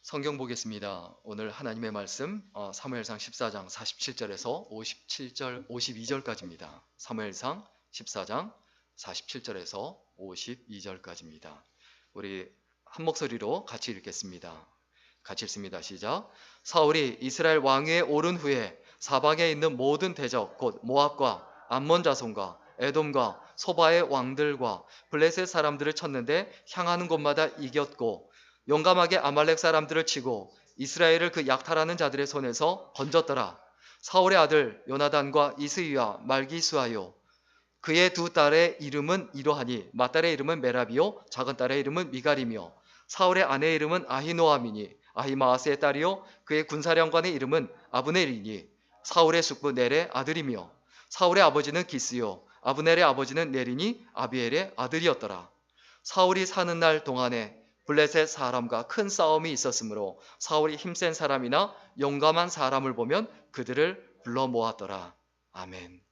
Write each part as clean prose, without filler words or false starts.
성경 보겠습니다. 오늘 하나님의 말씀 사무엘상 14장 47절에서 52절까지입니다. 사무엘상 14장 47절에서 52절까지입니다. 우리 한 목소리로 같이 읽겠습니다. 같이 읽습니다. 시작. 사울이 이스라엘 왕위에 오른 후에 사방에 있는 모든 대적 곧 모압과 암몬 자손과 에돔과 소바의 왕들과 블레셋 사람들을 쳤는데 향하는 곳마다 이겼고 용감하게 아말렉 사람들을 치고 이스라엘을 그 약탈하는 자들의 손에서 건졌더라. 사울의 아들 요나단과 이스이와 말기수아요. 그의 두 딸의 이름은 이러하니 맏딸의 이름은 메라비요 작은 딸의 이름은 미갈이며 사울의 아내의 이름은 아히노아미니 아히마아스의 딸이요 그의 군사령관의 이름은 아브넬이니 사울의 숙부 넬의 아들이며 사울의 아버지는 기스요 아브넬의 아버지는 넬이니 아비엘의 아들이었더라. 사울이 사는 날 동안에 블레셋 사람과 큰 싸움이 있었으므로 사울이 힘센 사람이나 용감한 사람을 보면 그들을 불러 모았더라. 아멘.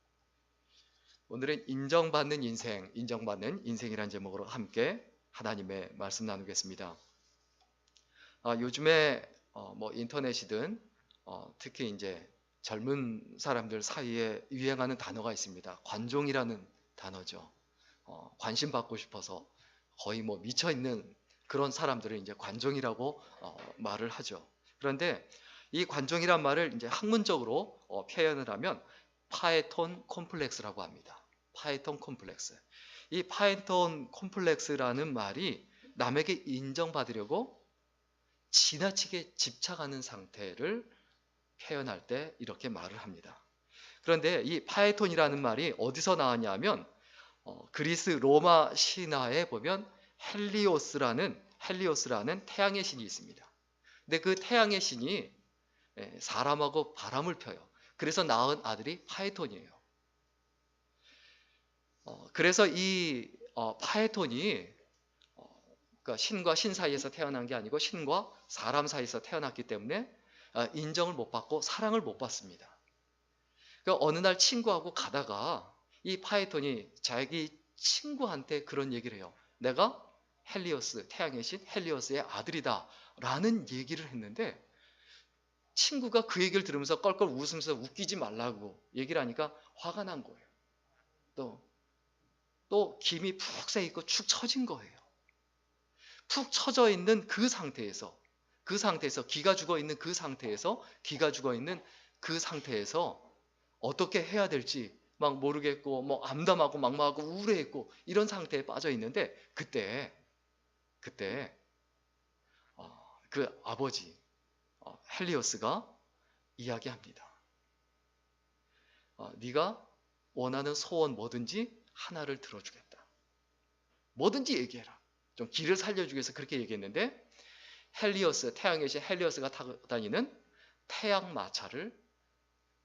오늘은 인정받는 인생이란 제목으로 함께 하나님의 말씀 나누겠습니다. 요즘에 인터넷이든 특히 이제 젊은 사람들 사이에 유행하는 단어가 있습니다. 관종이라는 단어죠. 관심 받고 싶어서 거의 미쳐 있는 그런 사람들을 이제 관종이라고 말을 하죠. 그런데 이 관종이란 말을 이제 학문적으로 표현을 하면 파에톤 콤플렉스라고 합니다. 파에톤 콤플렉스. 이 파에톤 콤플렉스라는 말이 남에게 인정받으려고 지나치게 집착하는 상태를 표현할 때 이렇게 말을 합니다. 그런데 이 파에톤이라는 말이 어디서 나왔냐면 그리스 로마 신화에 보면 헬리오스라는 태양의 신이 있습니다. 근데 그 태양의 신이 사람하고 바람을 펴요. 그래서 낳은 아들이 파에톤이에요. 그래서 이 파에톤이 그러니까 신과 신 사이에서 태어난 게 아니고 신과 사람 사이에서 태어났기 때문에 인정을 못 받고 사랑을 못 받습니다. 그러니까 어느 날 친구하고 가다가 이 파에톤이 자기 친구한테 그런 얘기를 해요. 내가 헬리오스, 태양의 신 헬리오스의 아들이다 라는 얘기를 했는데 친구가 그 얘기를 들으면서 껄껄 웃으면서 웃기지 말라고 얘기를 하니까 화가 난 거예요. 또 김이 푹 새있고 축 처진 거예요. 푹 처져 있는 그 상태에서 기가 죽어 있는 그 상태에서 어떻게 해야 될지 막 모르겠고 암담하고 막막하고 우울해했고 이런 상태에 빠져 있는데 그때 그 아버지 헬리오스가 이야기합니다. 네가 원하는 소원 뭐든지 하나를 들어주겠다. 뭐든지 얘기해라. 좀 길을 살려주기 위해서 그렇게 얘기했는데 태양의 신 헬리오스가 타고 다니는 태양 마차를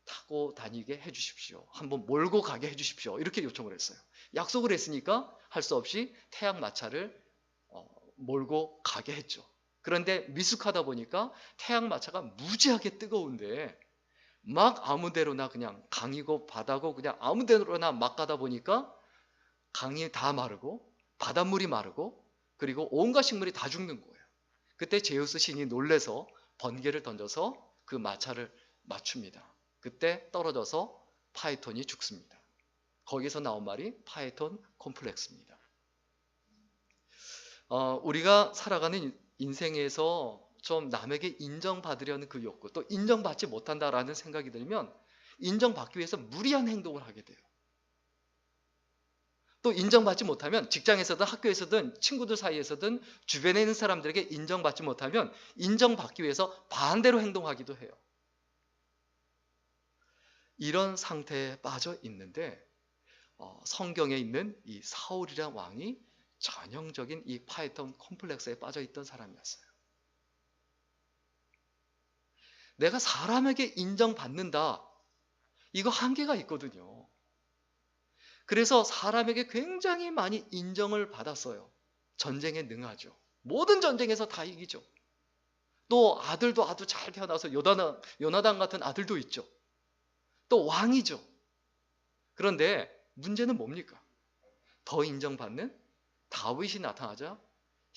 타고 다니게 해주십시오. 한번 몰고 가게 해주십시오. 이렇게 요청을 했어요. 약속을 했으니까 할 수 없이 태양 마차를 몰고 가게 했죠. 그런데 미숙하다 보니까 태양 마차가 무지하게 뜨거운데 막 아무데로나 그냥 강이고 바다고 그냥 아무데로나 막 가다 보니까 강이 다 마르고 바닷물이 마르고 그리고 온갖 식물이 다 죽는 거예요. 그때 제우스 신이 놀래서 번개를 던져서 그 마차를 맞춥니다. 그때 떨어져서 파에톤이 죽습니다. 거기서 나온 말이 파에톤 콤플렉스입니다. 우리가 살아가는 인생에서 좀 남에게 인정받으려는 그 욕구, 또 인정받지 못한다라는 생각이 들면 인정받기 위해서 무리한 행동을 하게 돼요. 또 인정받지 못하면 직장에서든 학교에서든 친구들 사이에서든 주변에 있는 사람들에게 인정받지 못하면 인정받기 위해서 반대로 행동하기도 해요. 이런 상태에 빠져 있는데 성경에 있는 이 사울이라는 왕이 전형적인 이 파에톤 콤플렉스에 빠져 있던 사람이었어요. 내가 사람에게 인정받는다. 이거 한계가 있거든요. 그래서 사람에게 굉장히 많이 인정을 받았어요. 전쟁에 능하죠. 모든 전쟁에서 다 이기죠. 또 아들도 아주 잘 태어나서 요나단 같은 아들도 있죠. 또 왕이죠. 그런데 문제는 뭡니까? 더 인정받는 다윗이 나타나자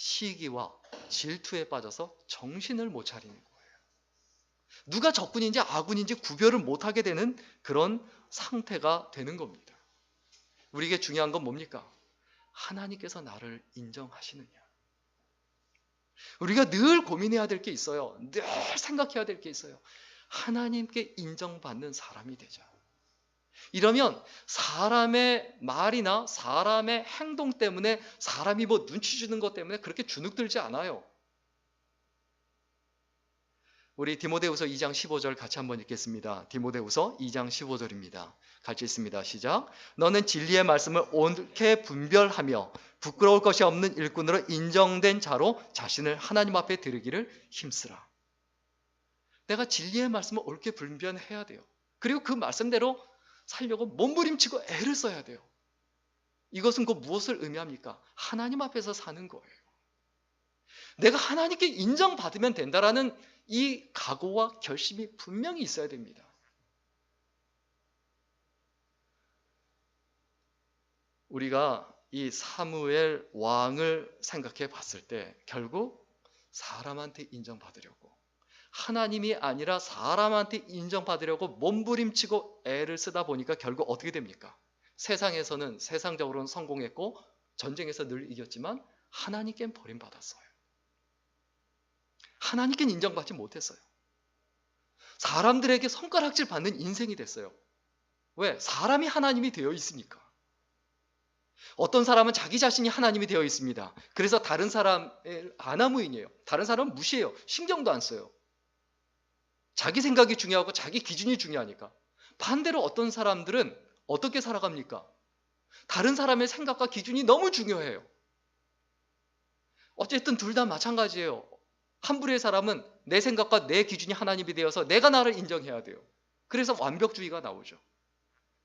시기와 질투에 빠져서 정신을 못 차리는 거예요. 누가 적군인지 아군인지 구별을 못하게 되는 그런 상태가 되는 겁니다. 우리에게 중요한 건 뭡니까? 하나님께서 나를 인정하시느냐. 우리가 늘 고민해야 될 게 있어요. 늘 생각해야 될 게 있어요. 하나님께 인정받는 사람이 되자. 이러면 사람의 말이나 사람의 행동 때문에, 사람이 뭐 눈치 주는 것 때문에 그렇게 주눅들지 않아요. 우리 디모데후서 2장 15절 같이 한번 읽겠습니다. 디모데후서 2장 15절입니다. 같이 읽습니다. 시작. 너는 진리의 말씀을 옳게 분별하며 부끄러울 것이 없는 일꾼으로 인정된 자로 자신을 하나님 앞에 드리기를 힘쓰라. 내가 진리의 말씀을 옳게 분별해야 돼요. 그리고 그 말씀대로 살려고 몸부림치고 애를 써야 돼요. 이것은 곧 무엇을 의미합니까? 하나님 앞에서 사는 거예요. 내가 하나님께 인정받으면 된다라는 이 각오와 결심이 분명히 있어야 됩니다. 우리가 이 사무엘 왕을 생각해 봤을 때 결국 사람한테 인정받으려고, 하나님이 아니라 사람한테 인정받으려고 몸부림치고 애를 쓰다 보니까 결국 어떻게 됩니까? 세상에서는 세상적으로는 성공했고 전쟁에서 늘 이겼지만 하나님께는 버림받았어요. 하나님께는 인정받지 못했어요. 사람들에게 손가락질 받는 인생이 됐어요. 왜? 사람이 하나님이 되어 있으니까. 어떤 사람은 자기 자신이 하나님이 되어 있습니다. 그래서 다른 사람의 아나무인이에요. 다른 사람은 무시해요. 신경도 안 써요. 자기 생각이 중요하고 자기 기준이 중요하니까. 반대로 어떤 사람들은 어떻게 살아갑니까? 다른 사람의 생각과 기준이 너무 중요해요. 어쨌든 둘 다 마찬가지예요. 한 부류의 사람은 내 생각과 내 기준이 하나님이 되어서 내가 나를 인정해야 돼요. 그래서 완벽주의가 나오죠.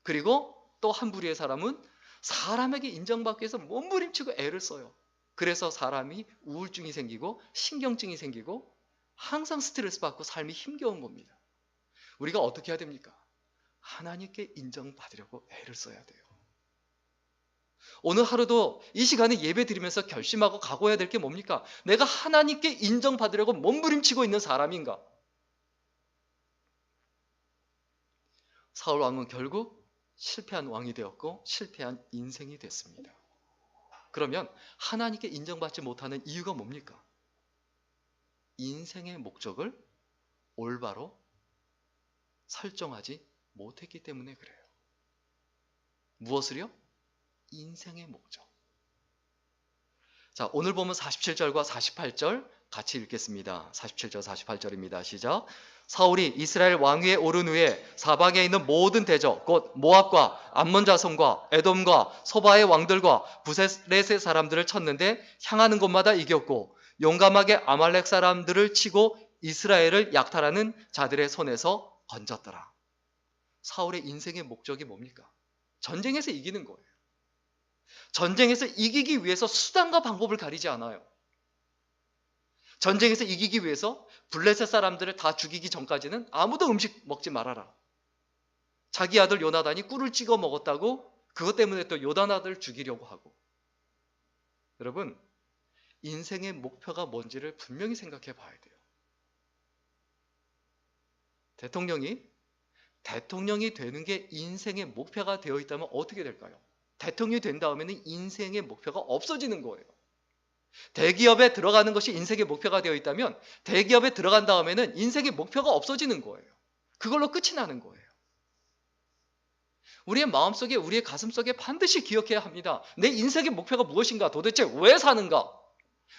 그리고 또 한 부류의 사람은 사람에게 인정받기 위해서 몸부림치고 애를 써요. 그래서 사람이 우울증이 생기고 신경증이 생기고 항상 스트레스 받고 삶이 힘겨운 겁니다. 우리가 어떻게 해야 됩니까? 하나님께 인정받으려고 애를 써야 돼요. 오늘 하루도 이 시간에 예배 드리면서 결심하고 각오해야 될 게 뭡니까? 내가 하나님께 인정받으려고 몸부림치고 있는 사람인가? 사울 왕은 결국 실패한 왕이 되었고 실패한 인생이 됐습니다. 그러면 하나님께 인정받지 못하는 이유가 뭡니까? 인생의 목적을 올바로 설정하지 못했기 때문에 그래요. 무엇을요? 인생의 목적. 자, 오늘 보면 47절과 48절 같이 읽겠습니다. 47절, 48절입니다. 시작. 사울이 이스라엘 왕위에 오른 후에 사방에 있는 모든 대적, 곧 모압과 암몬 자손과 에돔과 소바의 왕들과 부셋렛의 사람들을 쳤는데 향하는 곳마다 이겼고 용감하게 아말렉 사람들을 치고 이스라엘을 약탈하는 자들의 손에서 건졌더라. 사울의 인생의 목적이 뭡니까? 전쟁에서 이기는 거예요. 전쟁에서 이기기 위해서 수단과 방법을 가리지 않아요. 전쟁에서 이기기 위해서 블레셋 사람들을 다 죽이기 전까지는 아무도 음식 먹지 말아라. 자기 아들 요나단이 꿀을 찍어 먹었다고 그것 때문에 또 요단 아들을 죽이려고 하고. 여러분, 인생의 목표가 뭔지를 분명히 생각해 봐야 돼요. 대통령이 되는 게 인생의 목표가 되어 있다면 어떻게 될까요? 대통령이 된 다음에는 인생의 목표가 없어지는 거예요. 대기업에 들어가는 것이 인생의 목표가 되어 있다면 대기업에 들어간 다음에는 인생의 목표가 없어지는 거예요. 그걸로 끝이 나는 거예요. 우리의 마음속에, 우리의 가슴속에 반드시 기억해야 합니다. 내 인생의 목표가 무엇인가? 도대체 왜 사는가?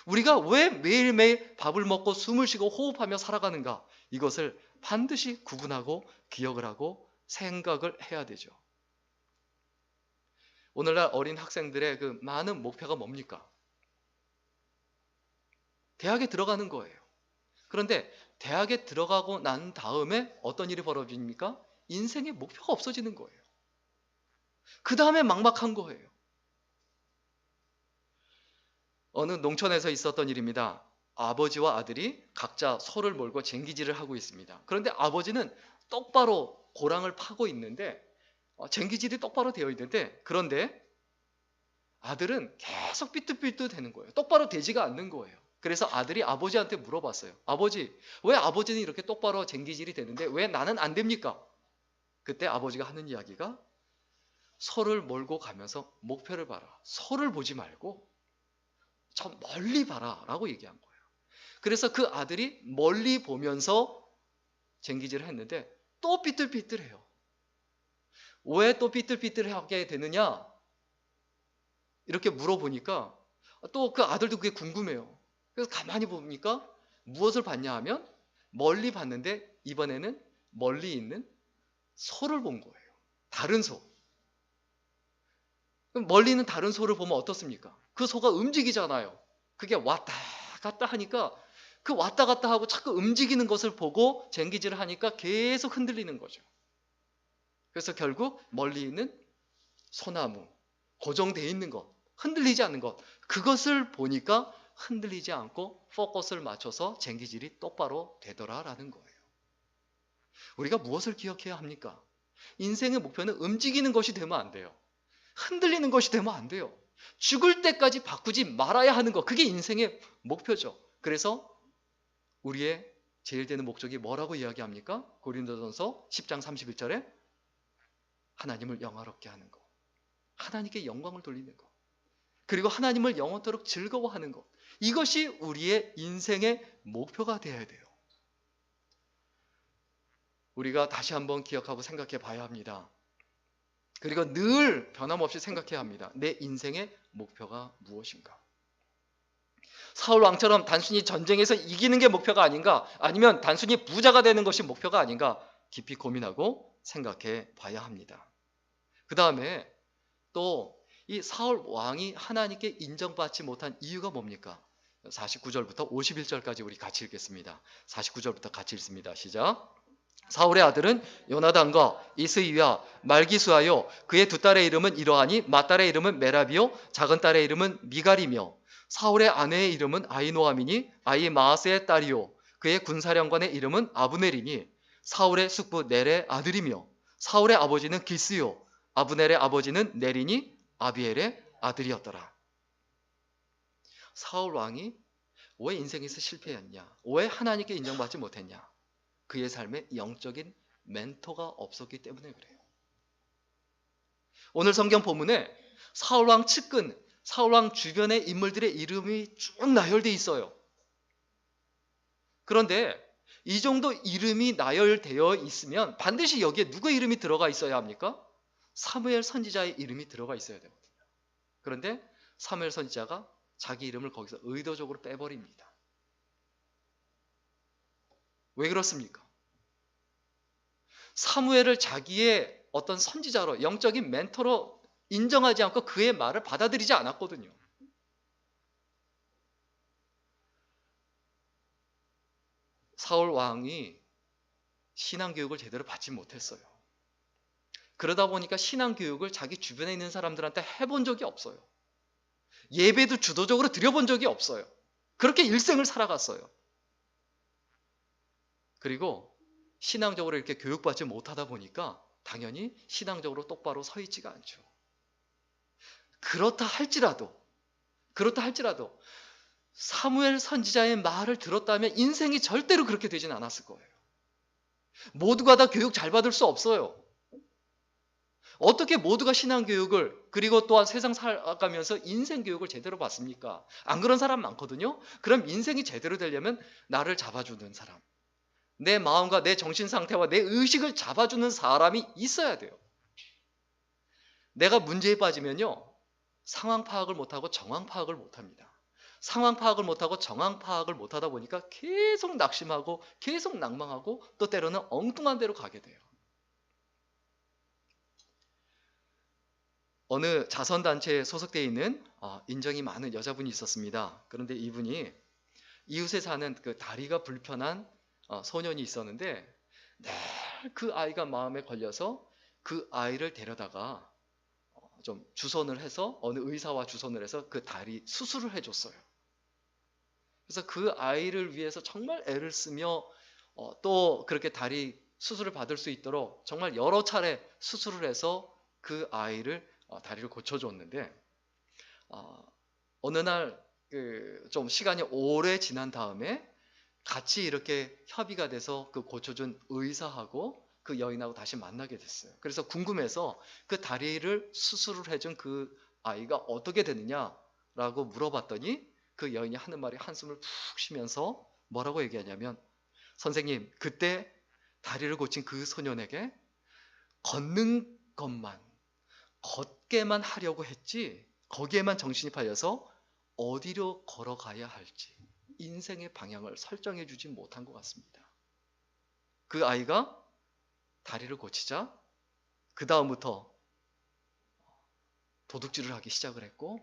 우리가 왜 매일매일 밥을 먹고 숨을 쉬고 호흡하며 살아가는가? 이것을 반드시 구분하고 기억을 하고 생각을 해야 되죠. 오늘날 어린 학생들의 그 많은 목표가 뭡니까? 대학에 들어가는 거예요. 그런데 대학에 들어가고 난 다음에 어떤 일이 벌어집니까? 인생의 목표가 없어지는 거예요. 그 다음에 막막한 거예요. 어느 농촌에서 있었던 일입니다. 아버지와 아들이 각자 소를 몰고 쟁기질을 하고 있습니다. 그런데 아버지는 똑바로 고랑을 파고 있는데 쟁기질이 똑바로 되어 있는데, 그런데 아들은 계속 삐뚤삐뚤 되는 거예요. 똑바로 되지가 않는 거예요. 그래서 아들이 아버지한테 물어봤어요. 아버지, 왜 아버지는 이렇게 똑바로 쟁기질이 되는데 왜 나는 안 됩니까? 그때 아버지가 하는 이야기가 소를 몰고 가면서 목표를 봐라. 소를 보지 말고 저 멀리 봐라 라고 얘기한 거예요. 그래서 그 아들이 멀리 보면서 쟁기질을 했는데 또 삐뚤삐뚤해요. 왜 또 삐뚤삐뚤하게 되느냐? 이렇게 물어보니까 또 그 아들도 그게 궁금해요. 그래서 가만히 보니까 무엇을 봤냐 하면 멀리 봤는데 이번에는 멀리 있는 소를 본 거예요. 다른 소. 그럼 멀리 있는 다른 소를 보면 어떻습니까? 그 소가 움직이잖아요. 그게 왔다 갔다 하니까 그 왔다 갔다 하고 자꾸 움직이는 것을 보고 쟁기질을 하니까 계속 흔들리는 거죠. 그래서 결국 멀리 있는 소나무, 고정되어 있는 것, 흔들리지 않는 것, 그것을 보니까 흔들리지 않고 포커스를 맞춰서 쟁기질이 똑바로 되더라라는 거예요. 우리가 무엇을 기억해야 합니까? 인생의 목표는 움직이는 것이 되면 안 돼요. 흔들리는 것이 되면 안 돼요. 죽을 때까지 바꾸지 말아야 하는 것, 그게 인생의 목표죠. 그래서 우리의 제일 되는 목적이 뭐라고 이야기합니까? 고린도전서 10장 31절에 하나님을 영화롭게 하는 것, 하나님께 영광을 돌리는 것, 그리고 하나님을 영원토록 즐거워하는 것, 이것이 우리의 인생의 목표가 되어야 돼요. 우리가 다시 한번 기억하고 생각해 봐야 합니다. 그리고 늘 변함없이 생각해야 합니다. 내 인생의 목표가 무엇인가? 사울 왕처럼 단순히 전쟁에서 이기는 게 목표가 아닌가? 아니면 단순히 부자가 되는 것이 목표가 아닌가? 깊이 고민하고 생각해 봐야 합니다. 그 다음에 또 이 사울 왕이 하나님께 인정받지 못한 이유가 뭡니까? 49절부터 51절까지 우리 같이 읽겠습니다. 49절부터 같이 읽습니다. 시작. 사울의 아들은 요나단과 이스이와 말기수하여 그의 두 딸의 이름은 이러하니 맏딸의 이름은 메라비요 작은 딸의 이름은 미갈이며 사울의 아내의 이름은 아히노아미니 아히마아스의 딸이요 그의 군사령관의 이름은 아브넬이니 사울의 숙부 넬의 아들이며 사울의 아버지는 기스요 아브넬의 아버지는 넬이니 아비엘의 아들이었더라. 사울 왕이 왜 인생에서 실패했냐? 왜 하나님께 인정받지 못했냐? 그의 삶에 영적인 멘토가 없었기 때문에 그래요. 오늘 성경 본문에 사울왕 측근, 사울왕 주변의 인물들의 이름이 쭉 나열되어 있어요. 그런데 이 정도 이름이 나열되어 있으면 반드시 여기에 누구의 이름이 들어가 있어야 합니까? 사무엘 선지자의 이름이 들어가 있어야 되거든요. 그런데 사무엘 선지자가 자기 이름을 거기서 의도적으로 빼버립니다. 왜 그렇습니까? 사무엘을 자기의 어떤 선지자로 영적인 멘토로 인정하지 않고 그의 말을 받아들이지 않았거든요. 사울 왕이 신앙교육을 제대로 받지 못했어요. 그러다 보니까 신앙교육을 자기 주변에 있는 사람들한테 해본 적이 없어요. 예배도 주도적으로 드려본 적이 없어요. 그렇게 일생을 살아갔어요. 그리고 신앙적으로 이렇게 교육받지 못하다 보니까 당연히 신앙적으로 똑바로 서 있지가 않죠. 그렇다 할지라도 사무엘 선지자의 말을 들었다면 인생이 절대로 그렇게 되진 않았을 거예요. 모두가 다 교육 잘 받을 수 없어요. 어떻게 모두가 신앙교육을 그리고 또한 세상 살아가면서 인생교육을 제대로 받습니까? 안 그런 사람 많거든요. 그럼 인생이 제대로 되려면 나를 잡아주는 사람, 내 마음과 내 정신 상태와 내 의식을 잡아주는 사람이 있어야 돼요. 내가 문제에 빠지면요, 상황 파악을 못하고 정황 파악을 못합니다. 상황 파악을 못하고 정황 파악을 못하다 보니까 계속 낙심하고 계속 낭망하고 또 때로는 엉뚱한 데로 가게 돼요. 어느 자선단체에 소속되어 있는 인정이 많은 여자분이 있었습니다. 그런데 이분이 이웃에 사는 그 다리가 불편한 소년이 있었는데 늘 그 아이가 마음에 걸려서 그 아이를 데려다가 좀 주선을 해서 어느 의사와 주선을 해서 그 다리 수술을 해줬어요. 그래서 그 아이를 위해서 정말 애를 쓰며 또 그렇게 다리 수술을 받을 수 있도록 정말 여러 차례 수술을 해서 그 아이를 다리를 고쳐줬는데 어느 날 좀 시간이 오래 지난 다음에 같이 이렇게 협의가 돼서 그 고쳐준 의사하고 그 여인하고 다시 만나게 됐어요. 그래서 궁금해서 그 다리를 수술을 해준 그 아이가 어떻게 되느냐라고 물어봤더니 그 여인이 하는 말이 한숨을 푹 쉬면서 뭐라고 얘기하냐면, 선생님, 그때 다리를 고친 그 소년에게 걷는 것만, 걷게만 하려고 했지 거기에만 정신이 팔려서 어디로 걸어가야 할지 인생의 방향을 설정해 주지 못한 것 같습니다. 그 아이가 다리를 고치자 그 다음부터 도둑질을 하기 시작을 했고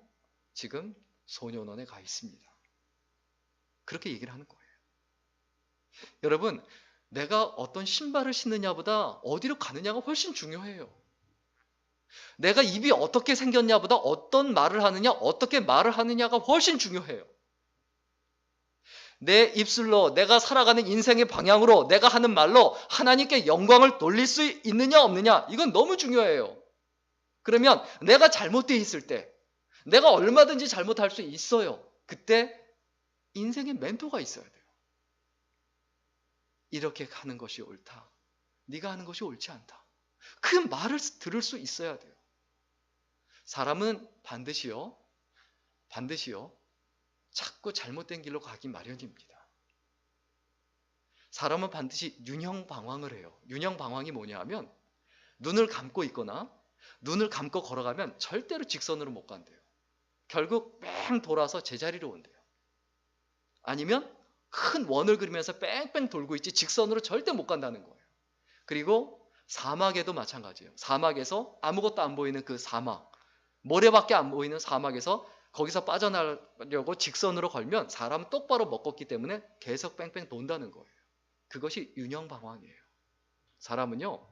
지금 소년원에 가 있습니다. 그렇게 얘기를 하는 거예요. 여러분, 내가 어떤 신발을 신느냐보다 어디로 가느냐가 훨씬 중요해요. 내가 입이 어떻게 생겼냐보다 어떤 말을 하느냐, 어떻게 말을 하느냐가 훨씬 중요해요. 내 입술로, 내가 살아가는 인생의 방향으로, 내가 하는 말로 하나님께 영광을 돌릴 수 있느냐 없느냐, 이건 너무 중요해요. 그러면 내가 잘못되어 있을 때, 내가 얼마든지 잘못할 수 있어요. 그때 인생의 멘토가 있어야 돼요. 이렇게 하는 것이 옳다. 네가 하는 것이 옳지 않다. 그 말을 들을 수 있어야 돼요. 사람은 반드시요 자꾸 잘못된 길로 가기 마련입니다. 사람은 반드시 윤형방황을 해요. 윤형방황이 뭐냐 하면 눈을 감고 있거나 눈을 감고 걸어가면 절대로 직선으로 못 간대요. 결국 뺑 돌아서 제자리로 온대요. 아니면 큰 원을 그리면서 뺑뺑 돌고 있지 직선으로 절대 못 간다는 거예요. 그리고 사막에도 마찬가지예요. 사막에서 아무것도 안 보이는 그 사막, 모래밖에 안 보이는 사막에서 거기서 빠져나가려고 직선으로 걸면 사람은 똑바로 못 걷기 때문에 계속 뺑뺑 돈다는 거예요. 그것이 윤형방황이에요. 사람은요,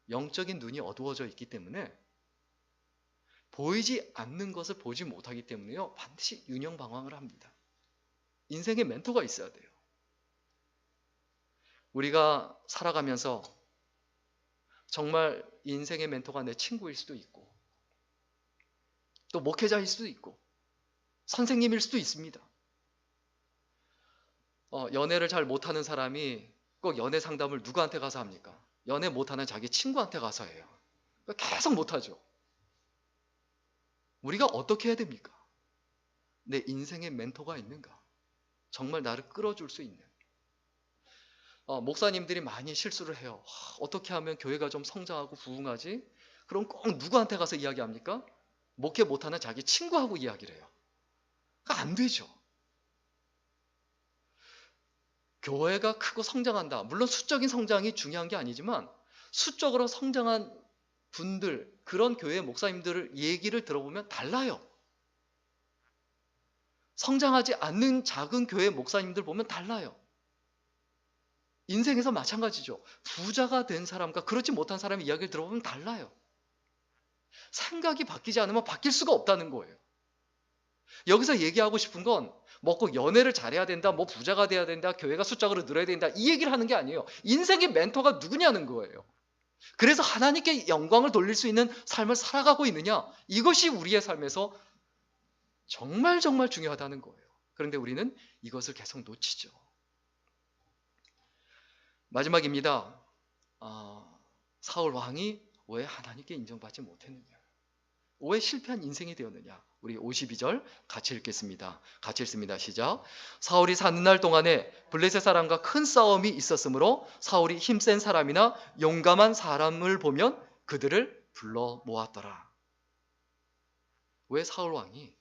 영적인 눈이 어두워져 있기 때문에 보이지 않는 것을 보지 못하기 때문에요, 반드시 윤형방황을 합니다. 인생의 멘토가 있어야 돼요. 우리가 살아가면서 정말 인생의 멘토가 내 친구일 수도 있고 또 목회자일 수도 있고 선생님일 수도 있습니다. 연애를 잘 못하는 사람이 꼭 연애 상담을 누구한테 가서 합니까? 연애 못하는 자기 친구한테 가서 해요. 계속 못하죠. 우리가 어떻게 해야 됩니까? 내 인생의 멘토가 있는가? 정말 나를 끌어줄 수 있는. 목사님들이 많이 실수를 해요. 어떻게 하면 교회가 좀 성장하고 부흥하지? 그럼 꼭 누구한테 가서 이야기합니까? 목회 못하는 자기 친구하고 이야기를 해요. 안 되죠. 교회가 크고 성장한다. 물론 수적인 성장이 중요한 게 아니지만 수적으로 성장한 분들, 그런 교회 목사님들 얘기를 들어보면 달라요. 성장하지 않는 작은 교회 목사님들 보면 달라요. 인생에서 마찬가지죠. 부자가 된 사람과 그렇지 못한 사람의 이야기를 들어보면 달라요. 생각이 바뀌지 않으면 바뀔 수가 없다는 거예요. 여기서 얘기하고 싶은 건 뭐 꼭 연애를 잘해야 된다, 뭐 부자가 돼야 된다, 교회가 숫자로 늘어야 된다, 이 얘기를 하는 게 아니에요. 인생의 멘토가 누구냐는 거예요. 그래서 하나님께 영광을 돌릴 수 있는 삶을 살아가고 있느냐, 이것이 우리의 삶에서 정말 중요하다는 거예요. 그런데 우리는 이것을 계속 놓치죠. 마지막입니다. 사울 왕이 왜 하나님께 인정받지 못했느냐, 왜 실패한 인생이 되었느냐. 우리 52절 같이 읽겠습니다. 같이 읽습니다. 시작. 사울이 사는 날 동안에 블레셋 사람과 큰 싸움이 있었으므로 사울이 힘센 사람이나 용감한 사람을 보면 그들을 불러 모았더라. 왜 사울 왕이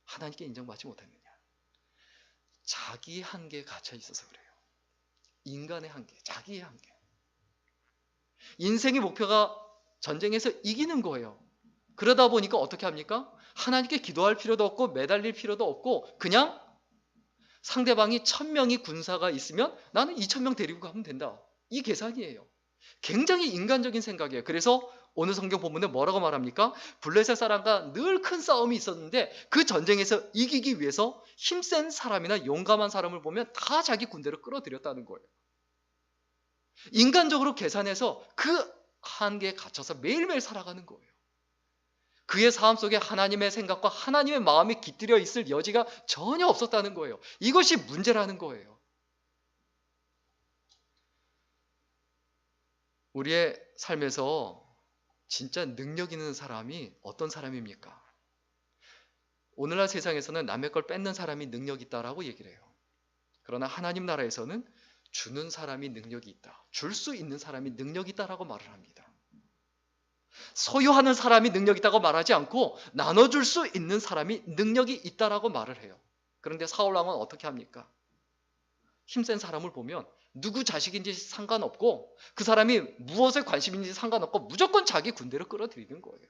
하나님께 인정받지 못했느냐? 자기 한계에 갇혀 있어서 그래요. 인간의 한계, 자기의 한계. 인생의 목표가 전쟁에서 이기는 거예요. 그러다 보니까 어떻게 합니까? 하나님께 기도할 필요도 없고 매달릴 필요도 없고 그냥 상대방이 1000명이 군사가 있으면 나는 2000명 데리고 가면 된다. 이 계산이에요. 굉장히 인간적인 생각이에요. 그래서 오늘 성경 본문에 뭐라고 말합니까? 블레셋 사람과 늘 큰 싸움이 있었는데 그 전쟁에서 이기기 위해서 힘센 사람이나 용감한 사람을 보면 다 자기 군대로 끌어들였다는 거예요. 인간적으로 계산해서 그 한계에 갇혀서 매일매일 살아가는 거예요. 그의 삶 속에 하나님의 생각과 하나님의 마음이 깃들여 있을 여지가 전혀 없었다는 거예요. 이것이 문제라는 거예요. 우리의 삶에서 진짜 능력 있는 사람이 어떤 사람입니까? 오늘날 세상에서는 남의 걸 뺏는 사람이 능력 있다라고 얘기를 해요. 그러나 하나님 나라에서는 주는 사람이 능력이 있다. 줄 수 있는 사람이 능력이 있다라고 말을 합니다. 소유하는 사람이 능력이 있다고 말하지 않고 나눠줄 수 있는 사람이 능력이 있다라고 말을 해요. 그런데 사울왕은 어떻게 합니까? 힘센 사람을 보면 누구 자식인지 상관없고 그 사람이 무엇에 관심인지 상관없고 무조건 자기 군대를 끌어들이는 거예요.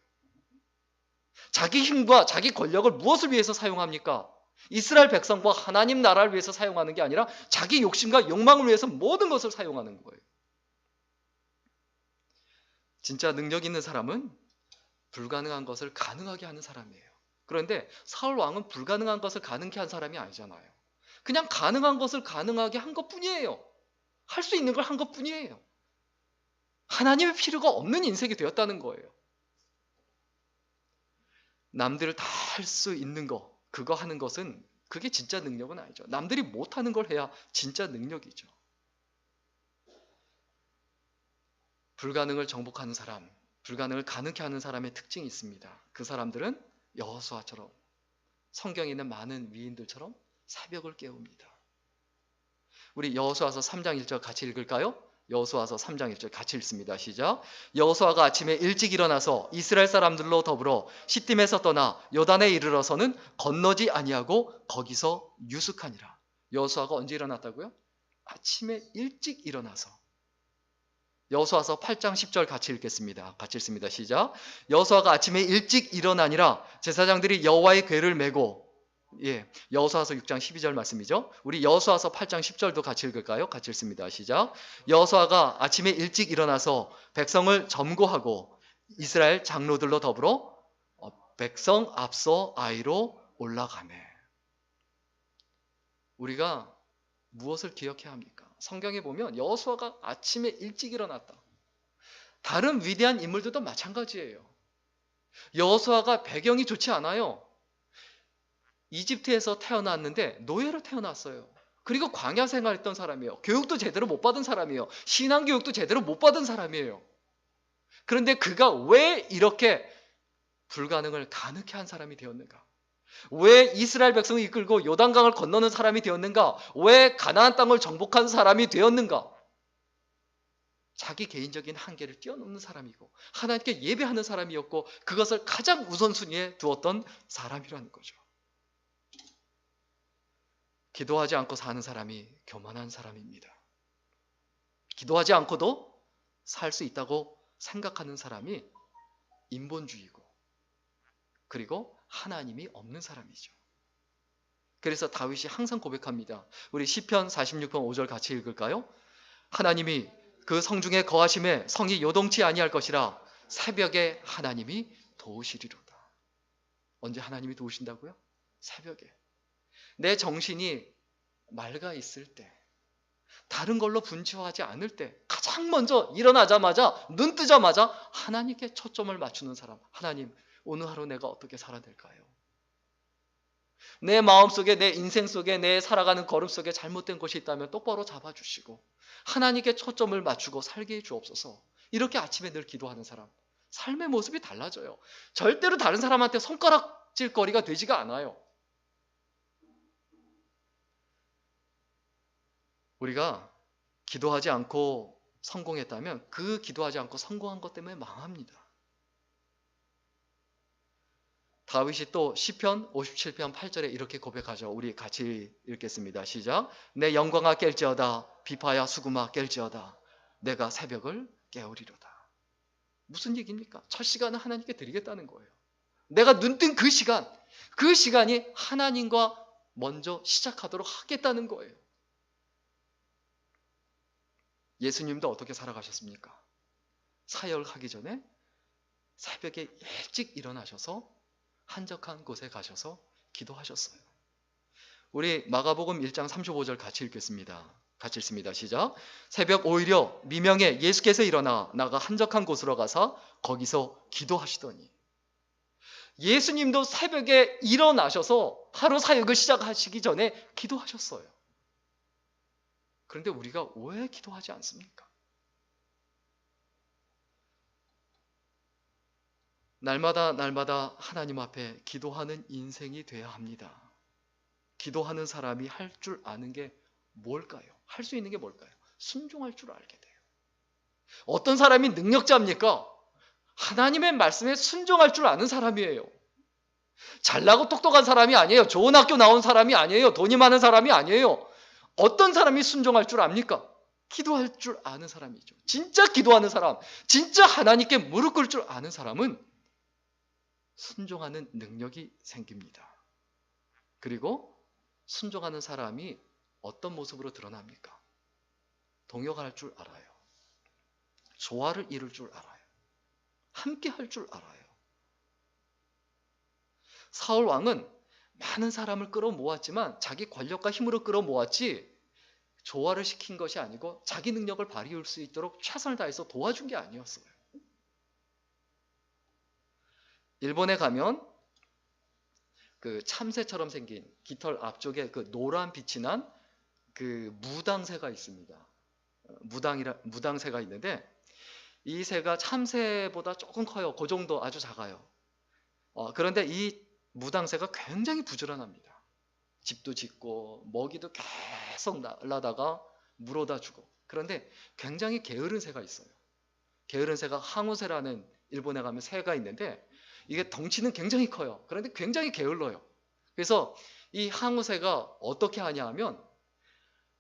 자기 힘과 자기 권력을 무엇을 위해서 사용합니까? 이스라엘 백성과 하나님 나라를 위해서 사용하는 게 아니라 자기 욕심과 욕망을 위해서 모든 것을 사용하는 거예요. 진짜 능력 있는 사람은 불가능한 것을 가능하게 하는 사람이에요. 그런데 사울 왕은 불가능한 것을 가능케 한 사람이 아니잖아요. 그냥 가능한 것을 가능하게 한 것뿐이에요. 할 수 있는 걸 한 것뿐이에요. 하나님의 필요가 없는 인생이 되었다는 거예요. 남들 다 할 수 있는 거, 그거 하는 것은 그게 진짜 능력은 아니죠. 남들이 못하는 걸 해야 진짜 능력이죠. 불가능을 정복하는 사람, 불가능을 가능케 하는 사람의 특징이 있습니다. 그 사람들은 여호수아처럼, 성경에 있는 많은 위인들처럼 새벽을 깨웁니다. 우리 여호수아서 3장 1절 같이 읽을까요? 여호수아서 3장 1절 같이 읽습니다. 시작. 여호수아가 아침에 일찍 일어나서 이스라엘 사람들로 더불어 시딤에서 떠나 요단에 이르러서는 건너지 아니하고 거기서 유숙하니라. 여호수아가 언제 일어났다고요? 아침에 일찍 일어나서. 여호수아서 8장 10절 같이 읽겠습니다. 같이 읽습니다. 시작. 여호수아가 아침에 일찍 일어나니라 제사장들이 여호와의 궤를 메고, 여호수아서 6장 12절 말씀이죠. 우리 여호수아서 8장 10절도 같이 읽을까요? 같이 읽습니다. 시작. 여호수아가 아침에 일찍 일어나서 백성을 점거하고 이스라엘 장로들로 더불어 백성 앞서 아이로 올라가매. 우리가 무엇을 기억해야 합니까? 성경에 보면 여호수아가 아침에 일찍 일어났다. 다른 위대한 인물들도 마찬가지예요. 여호수아가 배경이 좋지 않아요. 이집트에서 태어났는데 노예로 태어났어요. 그리고 광야 생활했던 사람이에요. 교육도 제대로 못 받은 사람이에요. 신앙교육도 제대로 못 받은 사람이에요. 그런데 그가 왜 이렇게 불가능을 가능케 한 사람이 되었는가? 왜 이스라엘 백성을 이끌고 요단강을 건너는 사람이 되었는가? 왜 가나안 땅을 정복한 사람이 되었는가? 자기 개인적인 한계를 뛰어넘는 사람이고 하나님께 예배하는 사람이었고 그것을 가장 우선순위에 두었던 사람이라는 거죠. 기도하지 않고 사는 사람이 교만한 사람입니다. 기도하지 않고도 살 수 있다고 생각하는 사람이 인본주의고 그리고 하나님이 없는 사람이죠. 그래서 다윗이 항상 고백합니다. 우리 시편 46편 5절 같이 읽을까요? 하나님이 그 성중에 거하심에 성이 요동치 아니할 것이라 새벽에 하나님이 도우시리로다. 언제 하나님이 도우신다고요? 새벽에. 내 정신이 맑아 있을 때, 다른 걸로 분주하지 않을 때 가장 먼저 일어나자마자 눈 뜨자마자 하나님께 초점을 맞추는 사람. 하나님, 오늘 하루 내가 어떻게 살아야 될까요? 내 마음속에, 내 인생 속에, 내 살아가는 걸음 속에 잘못된 것이 있다면 똑바로 잡아주시고 하나님께 초점을 맞추고 살게 해 주옵소서. 이렇게 아침에 늘 기도하는 사람, 삶의 모습이 달라져요. 절대로 다른 사람한테 손가락질 거리가 되지가 않아요. 우리가 기도하지 않고 성공했다면 그 기도하지 않고 성공한 것 때문에 망합니다. 다윗이 또 시편 57편 8절에 이렇게 고백하죠. 우리 같이 읽겠습니다. 시작. 내 영광아 깰지어다 비파야 수금아 깰지어다 내가 새벽을 깨우리로다. 무슨 얘기입니까? 첫 시간은 하나님께 드리겠다는 거예요. 내가 눈뜬 그 시간이 하나님과 먼저 시작하도록 하겠다는 거예요. 예수님도 어떻게 살아가셨습니까? 사역하기 전에 새벽에 일찍 일어나셔서 한적한 곳에 가셔서 기도하셨어요. 우리 마가복음 1장 35절 같이 읽겠습니다. 같이 읽습니다. 시작. 새벽 오히려 미명에 예수께서 일어나 나가 한적한 곳으로 가서 거기서 기도하시더니. 예수님도 새벽에 일어나셔서 하루 사역을 시작하시기 전에 기도하셨어요. 그런데 우리가 왜 기도하지 않습니까? 날마다 날마다 하나님 앞에 기도하는 인생이 돼야 합니다. 기도하는 사람이 할 줄 아는 게 뭘까요? 할 수 있는 게 뭘까요? 순종할 줄 알게 돼요. 어떤 사람이 능력자입니까? 하나님의 말씀에 순종할 줄 아는 사람이에요. 잘나고 똑똑한 사람이 아니에요. 좋은 학교 나온 사람이 아니에요. 돈이 많은 사람이 아니에요. 어떤 사람이 순종할 줄 압니까? 기도할 줄 아는 사람이죠. 진짜 기도하는 사람, 진짜 하나님께 무릎 꿇을 줄 아는 사람은 순종하는 능력이 생깁니다. 그리고 순종하는 사람이 어떤 모습으로 드러납니까? 동역할 줄 알아요. 조화를 이룰 줄 알아요. 함께 할 줄 알아요. 사울 왕은 많은 사람을 끌어모았지만 자기 권력과 힘으로 끌어모았지 조화를 시킨 것이 아니고 자기 능력을 발휘할 수 있도록 최선을 다해서 도와준 게 아니었어요. 일본에 가면 그 참새처럼 생긴 깃털 앞쪽에 그 노란 빛이 난 그 무당새가 있습니다. 무당새가 있는데 이 새가 참새보다 조금 커요. 그 정도 아주 작아요. 그런데 이 무당새가 굉장히 부지런합니다. 집도 짓고 먹이도 계속 날라다가 물어다 주고. 그런데 굉장히 게으른 새가 있어요. 게으른 새가 항우새라는 일본에 가면 새가 있는데 이게 덩치는 굉장히 커요. 그런데 굉장히 게을러요. 그래서 이 항우새가 어떻게 하냐 하면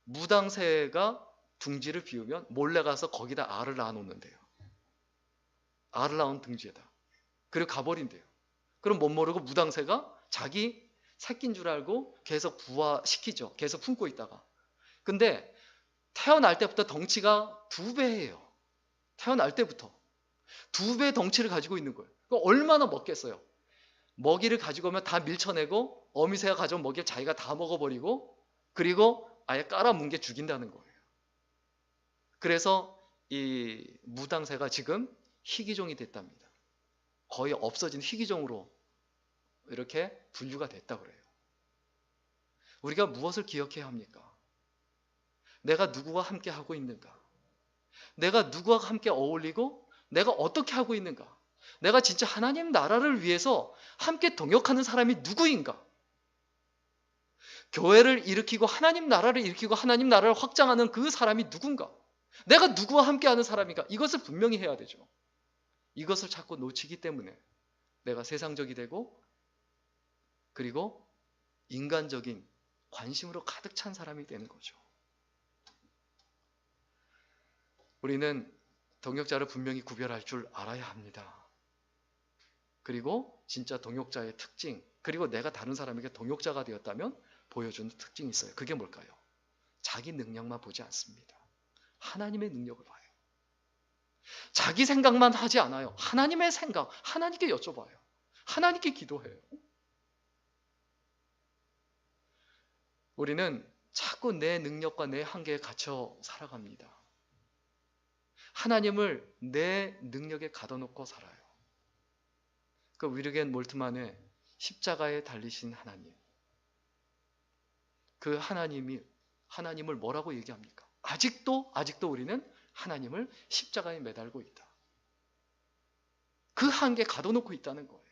무당새가 둥지를 비우면 몰래 가서 거기다 알을 낳아놓는데요. 알을 낳은 둥지에다. 그리고 가버린대요. 그럼 못 모르고 무당새가 자기 새끼인 줄 알고 계속 부화시키죠. 계속 품고 있다가. 근데 태어날 때부터 덩치가 2배예요. 태어날 때부터. 2배 덩치를 가지고 있는 거예요. 그럼 얼마나 먹겠어요? 먹이를 가지고 오면 다 밀쳐내고 어미새가 가져온 먹이를 자기가 다 먹어버리고 그리고 아예 깔아뭉개 죽인다는 거예요. 그래서 이 무당새가 지금 희귀종이 됐답니다. 거의 없어진 희귀종으로 이렇게 분류가 됐다 그래요. 우리가 무엇을 기억해야 합니까? 내가 누구와 함께 하고 있는가? 내가 누구와 함께 어울리고 내가 어떻게 하고 있는가? 내가 진짜 하나님 나라를 위해서 함께 동역하는 사람이 누구인가? 교회를 일으키고 하나님 나라를 일으키고 하나님 나라를 확장하는 그 사람이 누군가? 내가 누구와 함께하는 사람인가? 이것을 분명히 해야 되죠. 이것을 자꾸 놓치기 때문에 내가 세상적이 되고 그리고 인간적인 관심으로 가득 찬 사람이 되는 거죠. 우리는 동역자를 분명히 구별할 줄 알아야 합니다. 그리고 진짜 동역자의 특징, 그리고 내가 다른 사람에게 동역자가 되었다면 보여주는 특징이 있어요. 그게 뭘까요? 자기 능력만 보지 않습니다. 하나님의 능력을 봐요. 자기 생각만 하지 않아요. 하나님의 생각, 하나님께 여쭤봐요. 하나님께 기도해요. 우리는 자꾸 내 능력과 내 한계에 갇혀 살아갑니다. 하나님을 내 능력에 가둬놓고 살아요. 그 위르겐 몰트만의 십자가에 달리신 하나님. 그 하나님을 뭐라고 얘기합니까? 아직도 우리는 하나님을 십자가에 매달고 있다. 그 한계에 가둬놓고 있다는 거예요.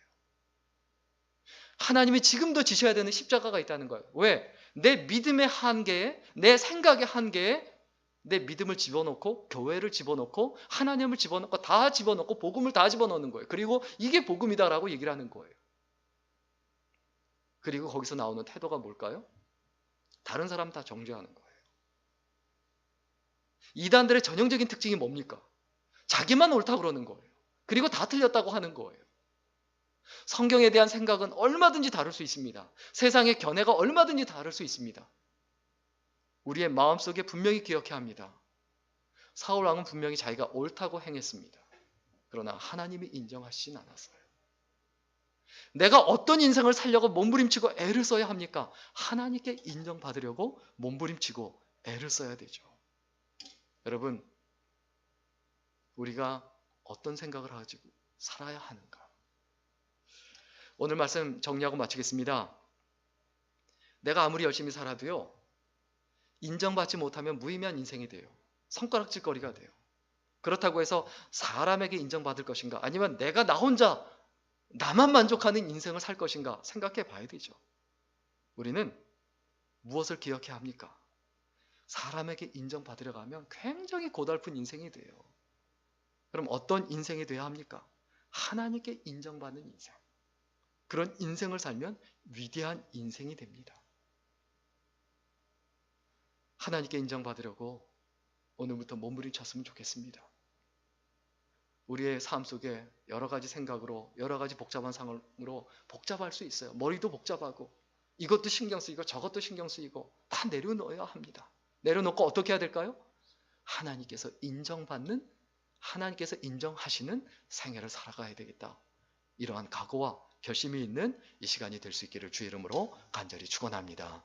하나님이 지금도 지셔야 되는 십자가가 있다는 거예요. 왜? 내 믿음의 한계에, 내 생각의 한계에 내 믿음을 집어넣고 교회를 집어넣고 하나님을 집어넣고 다 집어넣고 복음을 다 집어넣는 거예요. 그리고 이게 복음이다라고 얘기를 하는 거예요. 그리고 거기서 나오는 태도가 뭘까요? 다른 사람 다 정죄하는 거예요. 이단들의 전형적인 특징이 뭡니까? 자기만 옳다고 그러는 거예요. 그리고 다 틀렸다고 하는 거예요. 성경에 대한 생각은 얼마든지 다를 수 있습니다. 세상의 견해가 얼마든지 다를 수 있습니다. 우리의 마음속에 분명히 기억해야 합니다. 사울 왕은 분명히 자기가 옳다고 행했습니다. 그러나 하나님이 인정하시진 않았어요. 내가 어떤 인생을 살려고 몸부림치고 애를 써야 합니까? 하나님께 인정받으려고 몸부림치고 애를 써야 되죠. 여러분, 우리가 어떤 생각을 가지고 살아야 하는가? 오늘 말씀 정리하고 마치겠습니다. 내가 아무리 열심히 살아도요, 인정받지 못하면 무의미한 인생이 돼요. 손가락질거리가 돼요. 그렇다고 해서 사람에게 인정받을 것인가, 아니면 내가 나 혼자 나만 만족하는 인생을 살 것인가 생각해 봐야 되죠. 우리는 무엇을 기억해야 합니까? 사람에게 인정받으려 가면 굉장히 고달픈 인생이 돼요. 그럼 어떤 인생이 돼야 합니까? 하나님께 인정받는 인생. 그런 인생을 살면 위대한 인생이 됩니다. 하나님께 인정받으려고 오늘부터 몸부림쳤으면 좋겠습니다. 우리의 삶 속에 여러 가지 생각으로, 여러 가지 복잡한 상황으로 복잡할 수 있어요. 머리도 복잡하고 이것도 신경 쓰이고 저것도 신경 쓰이고 다 내려놓아야 합니다. 내려놓고 어떻게 해야 될까요? 하나님께서 인정받는, 하나님께서 인정하시는 생애를 살아가야 되겠다. 이러한 각오와 결심이 있는 이 시간이 될 수 있기를 주의 이름으로 간절히 축원합니다.